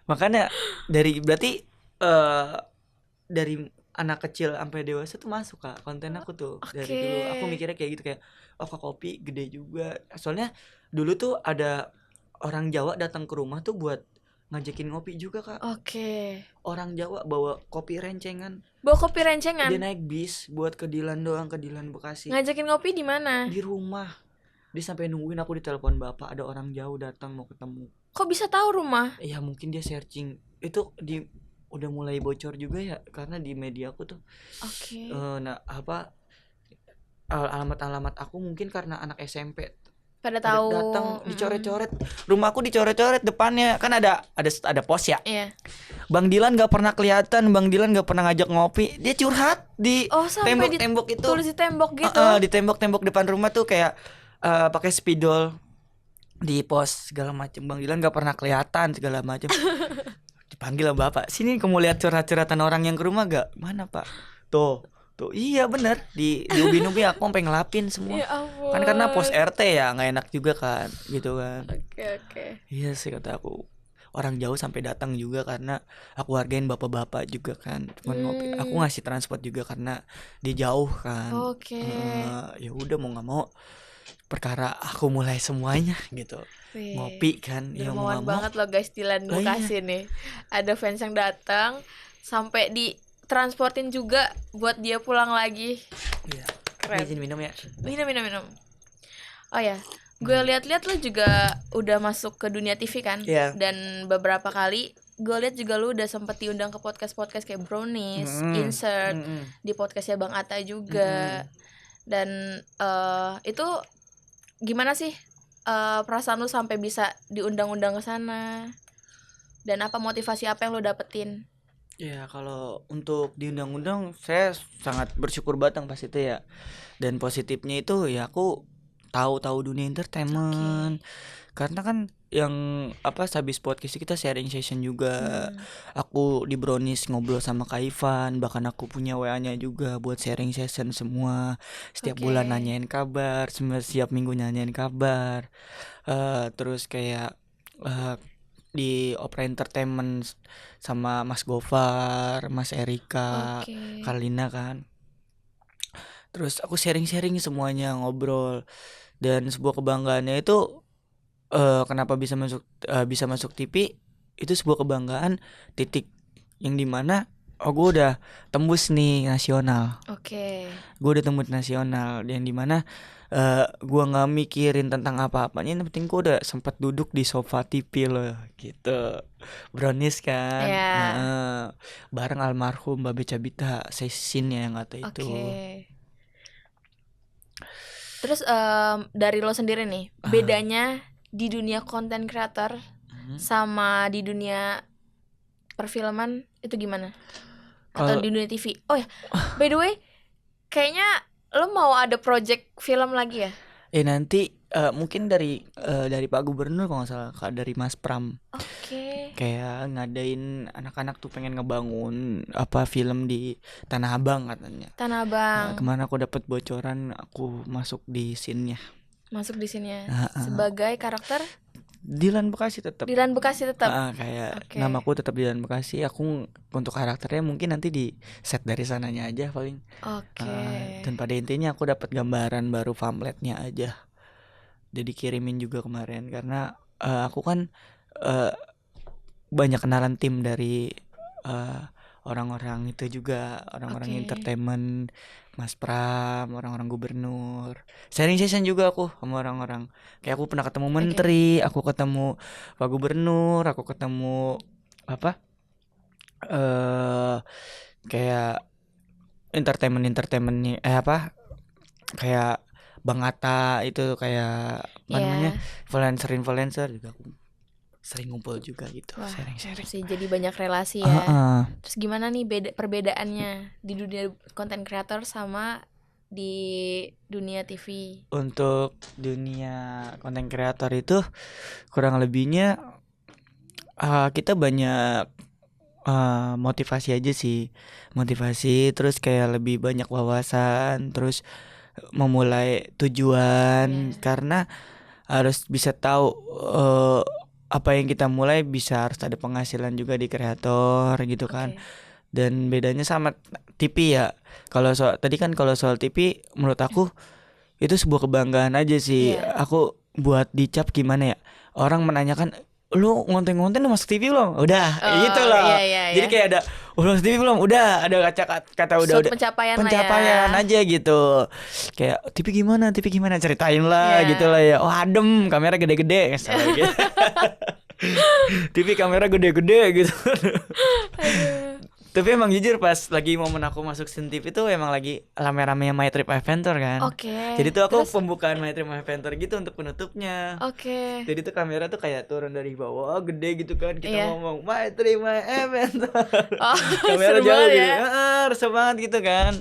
Makanya berarti dari anak kecil sampai dewasa tuh masuk Kak konten aku tuh. Dari dulu aku mikirnya kayak gitu, kayak Kak Kopi gede juga. Soalnya dulu tuh ada orang Jawa datang ke rumah tuh buat ngajakin ngopi juga Kak. Orang Jawa bawa kopi rencengan. Dia naik bis buat ke Dilan doang, ke Dilan Bekasi. Ngajakin ngopi di mana? Di rumah. Dia sampai nungguin aku di telepon bapak, ada orang jauh datang mau ketemu. Kok bisa tahu rumah? Ya mungkin dia searching. Itu udah mulai bocor juga ya, karena di media aku tuh. Nah apa alamat aku mungkin karena anak SMP pada tahu datang dicoret-coret, rumahku dicoret-coret depannya kan ada pos ya. Bang Dilan nggak pernah kelihatan, Bang Dilan nggak pernah ngajak ngopi, dia curhat di tembok-tembok itu, tulis di tembok gitu. Di tembok-tembok depan rumah tuh kayak pakai spidol di pos segala macam, Bang Dilan nggak pernah kelihatan segala macam. Dipanggil sama bapak, sini kamu lihat curhat-curhatan orang yang ke rumah gak? Mana pak? Tuh iya bener, di ubi-ubi aku sampai ngelapin semua. Kan karena pos RT ya, nggak enak juga kan, gitu kan. Iya sih kata aku, orang jauh sampai datang juga karena aku hargain bapak-bapak juga kan. Cuman aku ngasih transport juga karena dia jauh kan. Ya udah mau nggak mau, perkara aku mulai semuanya gitu. Ngopi kan, ya mau nggak mau banget lo guys, Dilan Bekasi nih. Ada fans yang datang sampai di transportin juga buat dia pulang lagi. Keren. Izin minum ya. Minum. Oh ya, gue lihat-lihat lo juga udah masuk ke dunia TV kan. Dan beberapa kali gue lihat juga lo udah sempet diundang ke podcast kayak Brownies, Insert, di podcastnya Bang Atta juga. Dan itu gimana sih perasaan lu sampai bisa diundang-undang ke sana? Dan apa motivasi apa yang lu dapetin? Ya kalau untuk diundang-undang saya sangat bersyukur banget pas itu ya. Dan positifnya itu ya aku tahu dunia entertainment. Karena kan yang habis podcast kita sharing session juga. Aku di Brownies ngobrol sama Kak Ivan, bahkan aku punya WA-nya juga buat sharing session semua. Setiap bulan nanyain kabar, setiap minggu nanyain kabar. Terus kayak di Opera Entertainment sama Mas Gofar, Mas Erika, Karlina kan. Terus aku sharing-sharing semuanya, ngobrol. Dan sebuah kebanggaannya itu kenapa bisa masuk TV itu sebuah kebanggaan, titik yang dimana oh gue udah tembus nih nasional. Oke. Gue udah tembus nasional yang dimana gue nggak mikirin tentang apa-apanya, yang penting gue udah sempat duduk di sofa TV loh gitu, brownies kan. Ya. Bareng almarhum Babe Cabita sesinnya yang kata itu. Terus dari lo sendiri nih, bedanya di dunia content creator sama di dunia perfilman itu gimana? Atau di dunia TV? Oh ya, by the way, kayaknya lo mau ada project film lagi ya? Nanti mungkin dari Pak Gubernur kalau nggak salah, dari Mas Pram. Oke. Kayak ngadain anak-anak tuh pengen ngebangun apa film di Tanah Abang katanya. Tanah Abang. Kemana aku dapat bocoran, aku masuk di scene-nya. Masuk di sini ya. Sebagai karakter? Dilan Bekasi tetap. Dilan Bekasi tetap. Kayak namaku tetap Dilan Bekasi. Aku untuk karakternya mungkin nanti di set dari sananya aja paling. Dan pada intinya aku dapat gambaran baru pamfletnya aja. Jadi kirimin juga kemarin karena aku kan banyak kenalan tim dari orang-orang itu juga, orang-orang entertainment, Mas Pram, orang-orang gubernur. Sharing session juga aku sama orang-orang. Kayak aku pernah ketemu menteri, aku ketemu Pak Gubernur, aku ketemu apa? Kayak entertainment kayak Bang Atta itu kayak apa namanya? Influencer juga aku sering ngumpul juga gitu. Wah, sharing sih, jadi banyak relasi ya. Terus gimana nih perbedaannya di dunia content creator sama di dunia TV? Untuk dunia content creator itu kurang lebihnya kita banyak motivasi aja sih, terus kayak lebih banyak wawasan, terus memulai tujuan karena harus bisa tahu apa yang kita mulai bisa harus ada penghasilan juga di kreator gitu kan. Dan bedanya sama TV ya. Kalau tadi kan kalau soal TV menurut aku itu sebuah kebanggaan aja sih. Aku buat dicap gimana ya? Orang menanyakan, lu ngonten-ngonten lu masuk TV belum? Udah, gitu loh. Jadi kayak ada masuk TV belum? Udah, ada kata udah pencapaian aja gitu. Kayak TV gimana? Ceritain lah gitu lah ya. Oh, adem, kamera gede-gede gitu. TV kamera gede-gede gitu. Tapi emang jujur pas lagi momen aku masuk scene TV itu emang lagi rame-ramenya My Trip Adventure kan. Jadi tuh aku pembukaan My Trip Adventure gitu untuk penutupnya. Jadi tuh kamera tuh kayak turun dari bawah gede gitu kan, kita ngomong My Trip Adventure. Kamera jauh gitu. Resep banget gitu kan.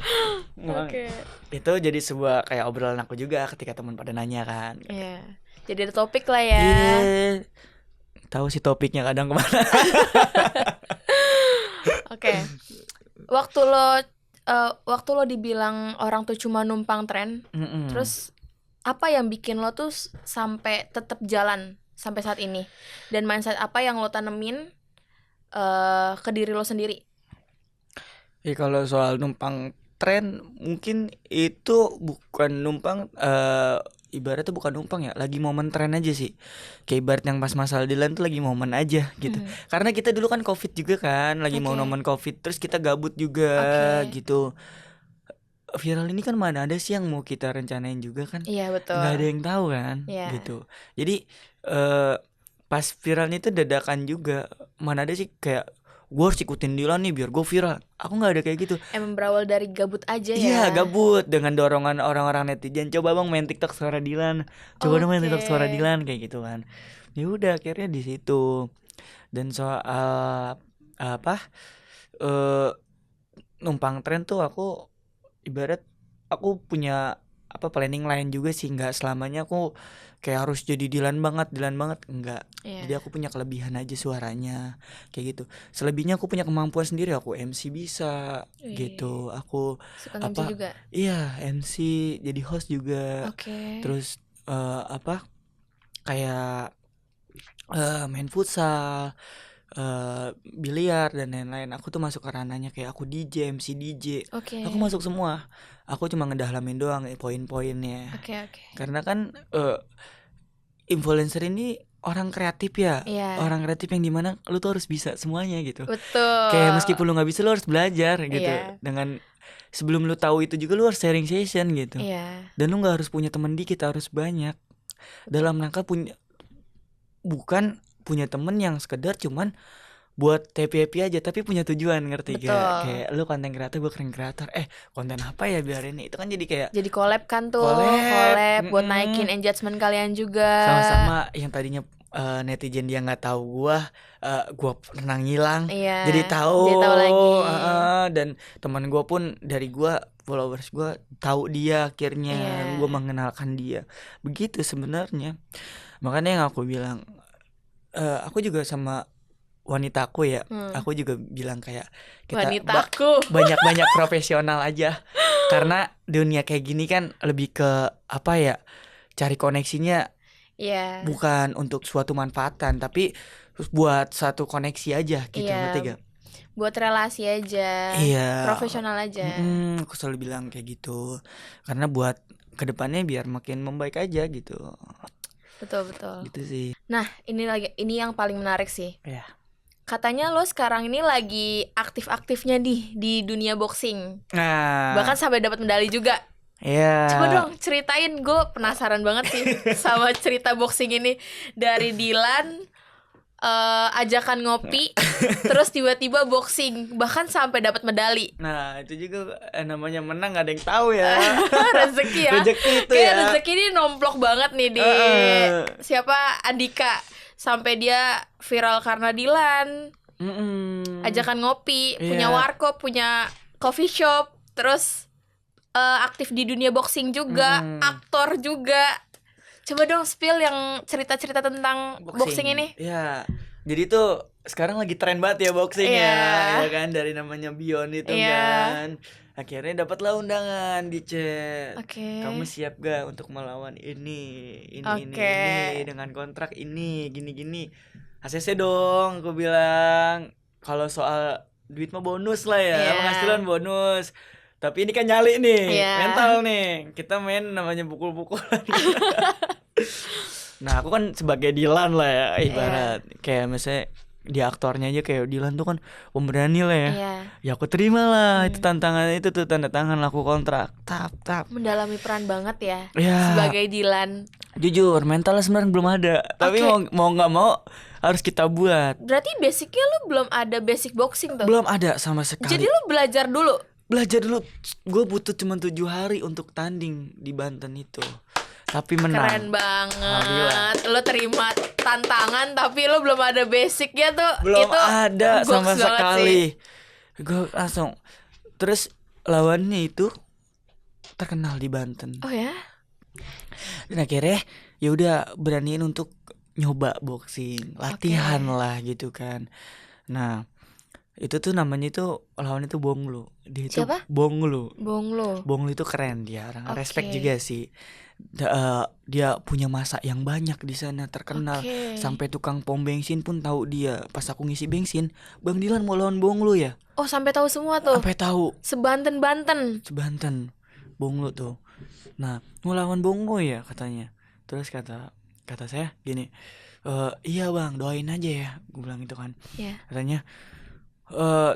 Itu jadi sebuah kayak obrolan aku juga ketika teman pada nanya kan. Jadi ada topik lah ya. Tahu sih topiknya kadang kemana. Waktu lo dibilang orang tuh cuma numpang tren, terus apa yang bikin lo tuh sampai tetap jalan sampai saat ini? Dan mindset apa yang lo tanemin ke diri lo sendiri? Kalau soal numpang tren mungkin itu bukan numpang, ibaratnya bukan numpang ya, lagi momen tren aja sih. Kayak ibarat yang pas masalah Dilan tuh lagi momen aja gitu. Karena kita dulu kan Covid juga kan, lagi mau momen Covid, terus kita gabut juga gitu. Viral ini kan mana ada sih yang mau kita rencanain juga kan. Iya betul. Nggak ada yang tahu kan gitu. Jadi pas viralnya itu dadakan juga. Mana ada sih kayak gue harus ikutin Dilan nih biar gue viral. Aku nggak ada kayak gitu. Emang berawal dari gabut aja ya? Iya gabut, dengan dorongan orang-orang netizen. Coba bang main TikTok suara Dilan. Coba dong main TikTok suara Dilan kayak gitu kan. Ya udah akhirnya di situ. Dan soal numpang tren tuh aku ibarat aku punya planning lain juga sih. Nggak selamanya aku kayak harus jadi Dilan banget enggak. Jadi aku punya kelebihan aja suaranya kayak gitu. Selebihnya aku punya kemampuan sendiri, aku MC bisa gitu. Aku suka MC juga. Iya, MC, jadi host juga. Terus kayak main futsal, biliar dan lain-lain. Aku tuh masuk ke ranahnya kayak aku DJ, MC DJ. Aku masuk semua. Aku cuma ngedalamin doang poin-poinnya. Karena kan influencer ini orang kreatif ya. Iya. Orang kreatif yang dimana lu tuh harus bisa semuanya gitu. Betul. Kayak meskipun lu nggak bisa, lu harus belajar gitu. Iya. Dengan sebelum lu tahu itu juga lu harus sharing session gitu. Iya. Dan lu nggak harus punya teman dikit, harus banyak. Dalam rangka bukan punya temen yang sekedar cuman buat happy aja, tapi punya tujuan, ngerti? Betul. Kayak lu konten kreator, gue konten kreator. Konten apa ya biar ini? Itu kan jadi kayak Jadi collab kan tuh, Collab, buat naikin engagement kalian juga. sama-sama yang tadinya netizen dia nggak tahu gua pernah ngilang, Iya, jadi tahu lagi. Dan teman gua pun dari gua, followers gua tahu dia akhirnya. Iya. Gua mengenalkan dia. Begitu sebenarnya. Makanya yang aku bilang, aku juga sama wanitaku ya, aku juga bilang kayak kita Wanitaku. banyak-banyak profesional aja. Karena dunia kayak gini kan lebih ke apa ya, cari koneksinya. Iya. Bukan untuk suatu manfaatan, tapi buat satu koneksi aja gitu, Iya. ngerti gak? Buat relasi aja. Iya. Profesional aja. Aku selalu bilang kayak gitu. Karena buat kedepannya biar makin membaik aja gitu. Betul. Gitu sih. Nah, ini yang paling menarik sih. Iya. Katanya lo sekarang ini lagi aktif-aktifnya di dunia boxing. Nah. Bahkan sampai dapat medali juga. Iya. Coba dong ceritain, gue penasaran banget sih sama cerita boxing ini. Dari Dilan ajakan ngopi, terus tiba-tiba boxing, bahkan sampai dapat medali. Nah, itu juga namanya menang gak ada yang tahu ya. Rezeki ya. Rezeki itu kayak ya. rezeki ini nomplok banget nih di siapa, Andika. Sampai dia viral karena Dilan. Ajakan ngopi, punya warkop, punya coffee shop, terus aktif di dunia boxing juga, aktor juga. Coba dong spill yang cerita-cerita tentang boxing ini. Iya. Jadi tuh sekarang lagi tren banget ya boxing ya kan, dari namanya Beyond itu kan. Akhirnya dapatlah undangan di chat. Kamu siap gak untuk melawan ini dengan kontrak ini gini-gini. ACC dong, aku bilang. Kalau soal duit mah bonus lah ya, penghasilan bonus. Tapi ini kan nyali nih, mental nih. Kita main namanya pukul-pukulan. Nah, aku kan sebagai Dilan lah ya, ibarat kayak misalnya di aktornya aja kayak Dilan tuh kan pemberani lah ya. Ya aku terima lah itu tantangan itu tuh, tanda tangan aku kontrak. Tap. Mendalami peran banget ya, ya. Sebagai Dilan. Jujur, mentalnya sebenarnya belum ada. Tapi mau nggak mau harus kita buat. Berarti basicnya lu belum ada basic boxing tuh? Belum ada sama sekali. Jadi lu belajar dulu? Belajar dulu. Gue butuh cuma 7 hari untuk tanding di Banten itu. Tapi menang. Keren banget. Lo terima tantangan tapi lo belum ada basicnya tuh. Belum itu ada sama sekali. Gue langsung. Terus lawannya itu terkenal di Banten. Oh ya? Dan akhirnya ya udah beraniin untuk nyoba boxing, latihan lah gitu kan. Nah, itu tuh namanya itu lawan itu Bonglu. Dia itu siapa? Bonglu. Bonglu itu keren dia, orang respect juga sih. Dia punya masa yang banyak di sana, terkenal. Sampai tukang pom bensin pun tahu dia. Pas aku ngisi bensin, Bang Dilan mau lawan Bonglu ya? Oh, sampai tahu semua tuh. Sampai tahu. Sebanten. Bonglu tuh. Nah, mau lawan Bonglu ya katanya. Terus kata saya gini, iya bang, doain aja ya. Gue bilang itu kan. Katanya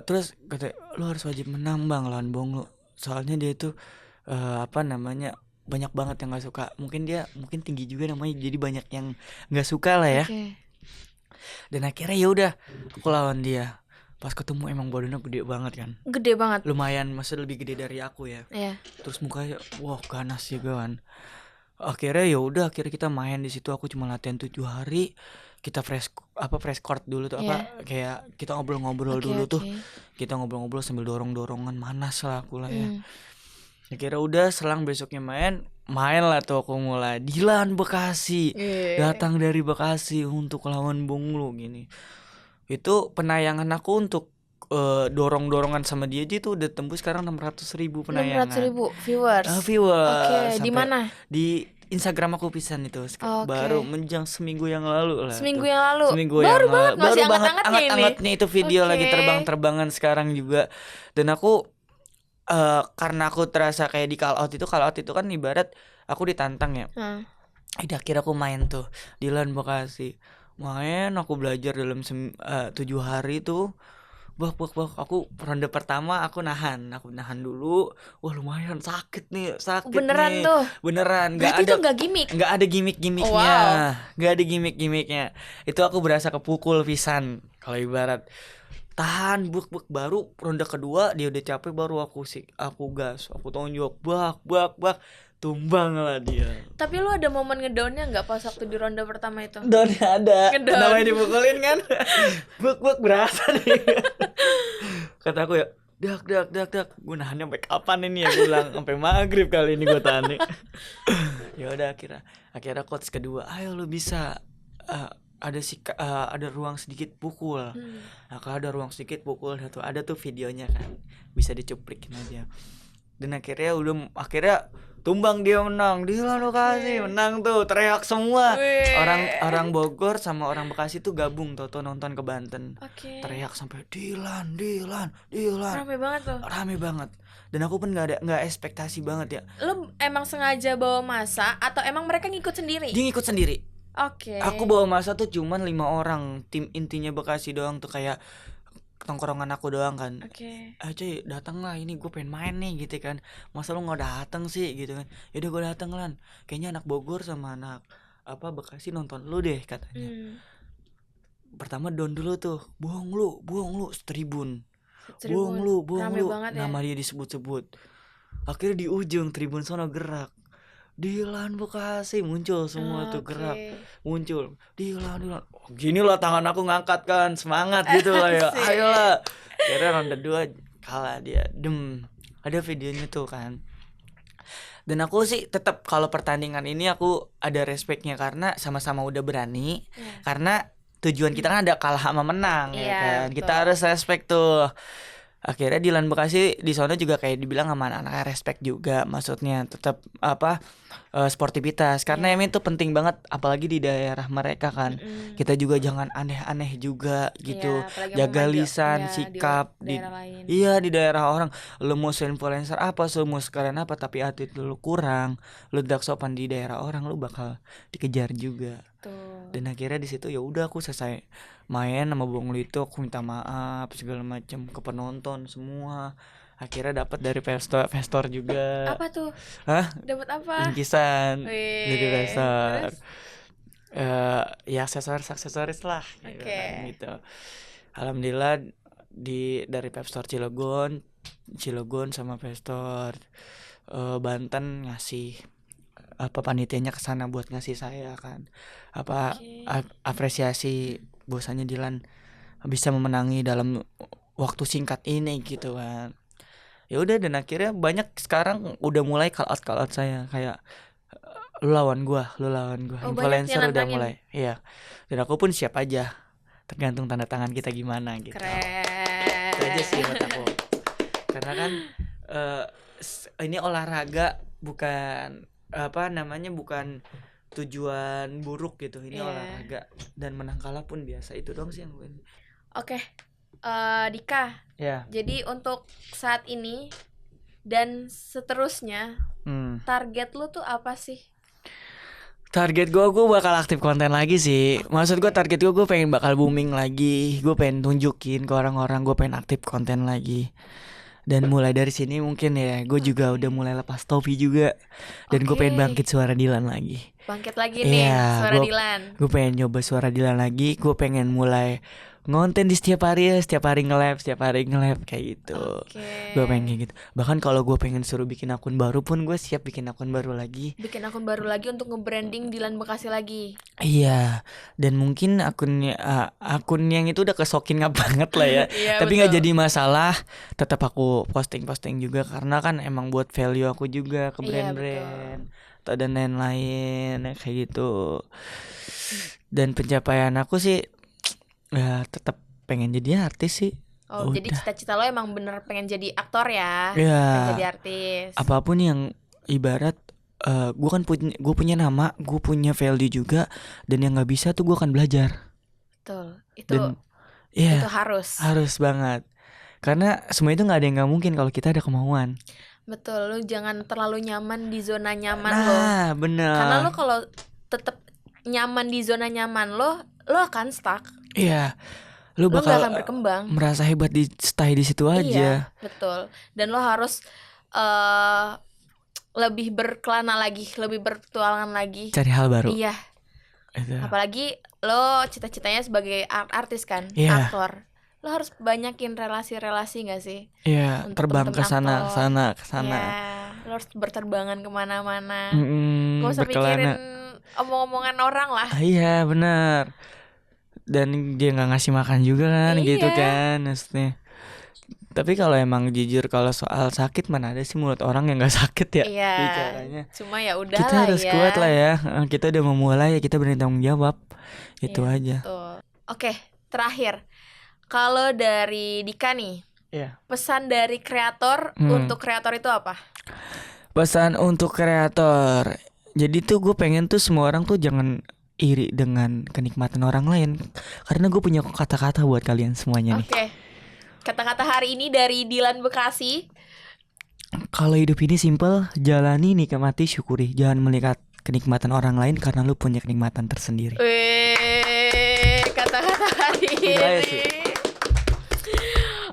terus kata lu harus wajib menang bang lawan Bonglu. Soalnya dia itu banyak banget yang nggak suka. Mungkin tinggi juga namanya, jadi banyak yang nggak suka lah ya. Dan akhirnya ya udah aku lawan dia. Pas ketemu emang badannya gede banget kan. Gede banget. Lumayan, maksudnya lebih gede dari aku ya. Terus mukanya ganas juga kan. Akhirnya ya udah, akhirnya kita main di situ. Aku cuma latihan 7 hari. Kita fresh court dulu tuh kayak kita ngobrol-ngobrol dulu tuh. Kita ngobrol-ngobrol sambil dorong-dorongan, manas lah aku lah ya. Akhirnya udah selang besoknya main lah tuh aku mulai. Dilan Bekasi. Datang dari Bekasi untuk lawan Bonglu gini. Itu penayangan aku untuk dorong-dorongan sama dia aja tuh udah tembus sekarang 600.000 penayangan. 600.000 viewers. Di mana? Di Instagram aku pisan itu. Baru menjelang seminggu yang lalu lah. Seminggu yang lalu. Baru banget, masih anget-angetnya itu video lagi terbang-terbangan sekarang juga. Dan aku karena aku terasa kayak di call out itu kan ibarat aku ditantang ya. Akhirnya aku main tuh di LAN Bekasi. Main, aku belajar dalam 7 hari tuh. Bak aku ronde pertama aku nahan dulu. Wah lumayan sakit nih, Beneran tuh. beneran. Berarti itu nggak gimmick. nggak ada gimmick-gimmicknya, nggak ada gimmick-gimmicknya. Itu aku berasa kepukul pisan. Kalau ibarat tahan buk baru ronde kedua dia udah capek, baru aku gas, aku tonjok bak tumbang lah dia. Tapi lu ada momen ngedownnya nggak pas waktu di ronde pertama itu? Downnya ada, Ngedown. namanya dipukulin kan. Buk berasa nih. Kata aku ya, dak gue nahan sampai kapan ini ya, gue bilang sampai maghrib kali ini gue tahan nih. Ya udah akhirnya coach kedua, ayo lu bisa, ada ruang sedikit pukul. Nah kalau ada ruang sedikit pukul ada tuh videonya kan, bisa dicuplikin aja. Dan akhirnya tumbang, dia menang di LAN Bekasi, menang tuh, teriak semua. Orang Bogor sama orang Bekasi tuh gabung tuh nonton ke Banten. Teriak sampai di LAN. Rame banget tuh. Rame banget. Dan aku pun nggak ekspektasi banget ya. Lu emang sengaja bawa masa atau emang mereka ngikut sendiri? Dia ngikut sendiri. Oke. Aku bawa masa tuh cuman 5 orang, tim intinya Bekasi doang tuh, kayak tongkrongan aku doang kan. Cuy datang lah, ini gue pengen main nih gitu kan, masa lu nggak datang sih gitu kan. Yaudah gue datang lan, kayaknya anak Bogor sama anak Bekasi nonton lu deh katanya. Pertama down dulu tuh, bohong lu tribun. Bohong lu nama dia disebut. Akhirnya di ujung tribun sono gerak, di LAN Bekasi muncul semua tuh, gerak muncul di LAN. Gini lah tangan aku ngangkat kan, semangat gitu lah ya, ayolah. Akhirnya ronde 2 kalah dia, ada videonya tuh kan. Dan aku sih tetap kalau pertandingan ini aku ada respectnya karena sama-sama udah berani. Karena tujuan kita kan ada kalah sama menang ya kan, betul. Kita harus respect tuh. Akhirnya di LAN Bekasi di sana juga kayak dibilang sama anak-anak respect juga, maksudnya tetap sportivitas, karena emang itu penting banget apalagi di daerah mereka kan. Kita juga jangan aneh-aneh juga gitu, jaga lisan, sikap di daerah orang. Lu mau influencer apa, mau sekalian apa, tapi attitude lu kurang, lu dak sopan di daerah orang, lu bakal dikejar juga. Dan akhirnya di situ ya udah aku selesai main sama Bung Lu itu, aku minta maaf segala macam ke penonton semua. Akhirnya dapat dari Vestor juga. Apa tuh? Dapat apa? Bingkisan dari Vestor. Ya aksesoris lah gitu. Alhamdulillah dari Vestor Cilegon sama Vestor Banten ngasih panitianya ke sana buat ngasih saya kan apresiasi bahwasanya Dilan bisa memenangi dalam waktu singkat ini gitu kan. Ya udah, dan akhirnya banyak sekarang udah mulai call out saya kayak lu lawan gua influencer udah mulai. Iya. Dan aku pun siap aja, tergantung tanda tangan kita gimana gitu. Keren. Itu aja sih buat aku. Karena kan ini olahraga bukan bukan tujuan buruk gitu, ini olahraga, dan menang kalah pun biasa, itu dong sih yang gue. Oke. Dika. Jadi untuk saat ini dan seterusnya, target lu tuh apa sih? Target gue bakal aktif konten lagi sih. Maksud gue target gue pengen bakal booming lagi. Gue pengen tunjukin ke orang-orang gue pengen aktif konten lagi. Dan mulai dari sini mungkin ya gue juga udah mulai lepas topi juga. Dan gue pengen bangkit suara Dilan lagi. Bangkit lagi nih suara Dilan. Gue pengen nyoba suara Dilan lagi. Gue pengen mulai ngonten di setiap hari nge-live kayak gitu. Gue pengen kayak gitu. Bahkan kalau gue pengen suruh bikin akun baru pun gue siap bikin akun baru lagi. Untuk nge-branding Dilan Bekasi lagi. Iya. Dan mungkin akun yang itu udah kesokin banget lah ya. Tapi nggak jadi masalah. Tetap aku posting juga karena kan emang buat value aku juga ke brand-brand dan lain-lain kayak gitu. Dan pencapaian aku sih ya tetap pengen jadi artis sih. Jadi cita-cita lo emang bener pengen jadi aktor ya? Pengen jadi artis. Apapun yang ibarat gue kan punya nama, gue punya value juga, dan yang nggak bisa tuh gue akan belajar. Betul. Itu harus banget. Karena semua itu nggak ada yang nggak mungkin kalau kita ada kemauan. Betul. Lu jangan terlalu nyaman di zona nyaman lo. Nah, bener. Karena lo kalau tetap nyaman di zona nyaman lo akan stuck. Iya. Lu Lo bakal gak akan berkembang. merasa hebat di stay di situ aja. Iya, betul. Dan lo harus lebih berkelana lagi, lebih berpetualangan lagi. Cari hal baru. Iya. Itu. Apalagi lo cita-citanya sebagai artis kan, Iya. aktor. Lo harus banyakin relasi-relasi gak sih? Iya, Untuk terbang ke temen-temen sana, aktor. ke sana. Iya, lo harus berterbangan kemana-mana. Mm-mm, Gak usah berkelana. mikirin omong-omongan orang lah. Iya, benar. Dan dia nggak ngasih makan juga kan, gitu Iya. kan, maksudnya. Tapi kalau emang jujur kalau soal sakit mana ada sih mulut orang yang nggak sakit ya Iya. bicaranya. Cuma ya udah Kita lah harus ya. kuat lah ya. Kita udah memulai ya, kita berani tanggung jawab. Itu Iya, aja. betul. Oke, terakhir. Kalau dari Dika nih, Iya. pesan dari kreator untuk kreator itu apa? Pesan untuk kreator. Jadi tuh gue pengen tuh semua orang tuh jangan iri dengan kenikmatan orang lain. Karena gue punya kata-kata buat kalian semuanya nih. Oke. Kata-kata hari ini dari Dilan Bekasi. Kalau hidup ini simple, jalani, nikmati, syukuri. Jangan melihat kenikmatan orang lain karena lu punya kenikmatan tersendiri. Kata-kata hari Gitu aja ini. sih.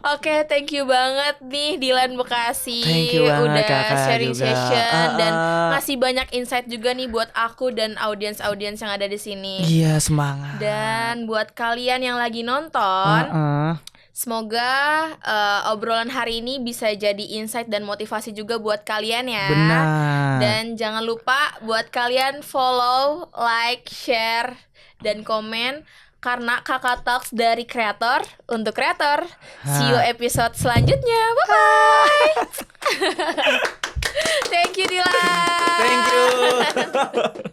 Oke, thank you banget nih Dilan Bekasi. Thank you banget, udah Kakak sharing juga. session dan ngasih banyak insight juga nih buat aku dan audiens-audiens yang ada di sini. Iya, semangat. Dan buat kalian yang lagi nonton, semoga obrolan hari ini bisa jadi insight dan motivasi juga buat kalian ya. Benar. Dan jangan lupa buat kalian follow, like, share, dan komen. Karena Kakak Talks dari kreator untuk kreator. See you episode selanjutnya. Bye-bye. Thank you Dilan. Thank you.